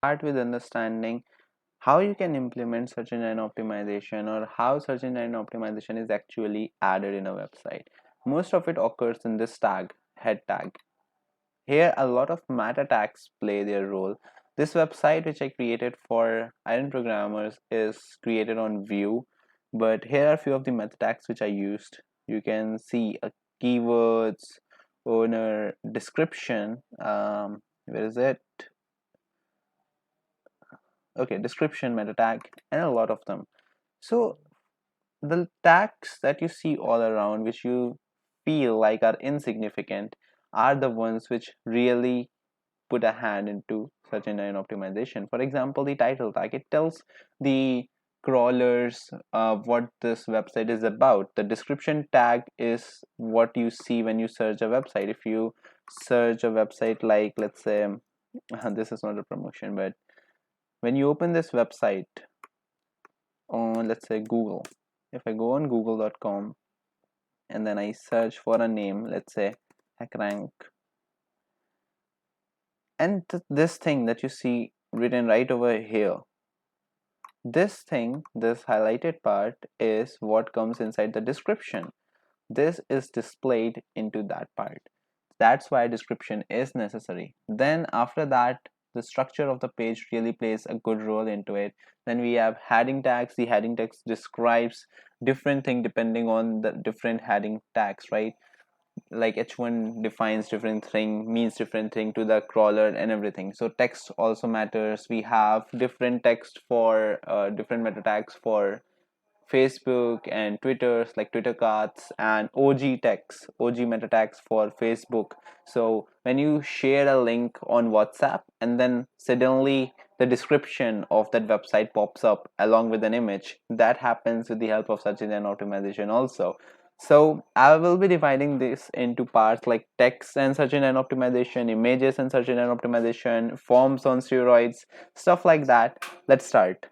start with understanding how you can implement search engine optimization, or how search engine optimization is actually added in a website. Most of it occurs in this tag, head tag. Here a lot of meta tags play their role. This website which I created for iron programmers is created on Vue, but here are a few of the meta tags which I used. You can see a keywords, owner, description, where is it? Okay, description, meta tag, and a lot of them. So the tags that you see all around, which you feel like are insignificant, are the ones which really put a hand into search engine optimization. For example, the title tag, it tells the crawlers what this website is about. The description tag is what you see when you search a website. If you search a website like, let's say, this is not a promotion, but when you open this website on, let's say, Google, if I go on google.com and then I search for a name, let's say hackrank, and this thing that you see written right over here, this thing, this highlighted part, is what comes inside the description. This is displayed into that part. That's why description is necessary. Then after that, the structure of the page really plays a good role into it. Then we have heading tags. The heading text describes different thing depending on the different heading tags, right? Like h1 defines different thing, means different thing to the crawler and everything. So text also matters. We have different text for different meta tags for Facebook and Twitter, like Twitter cards, and OG text, OG meta tags for Facebook. So when you share a link on WhatsApp and then suddenly the description of that website pops up along with an image, that happens with the help of search engine optimization also. So I will be dividing this into parts like text and search engine optimization, images and search engine optimization, forms on steroids, stuff like that. Let's start.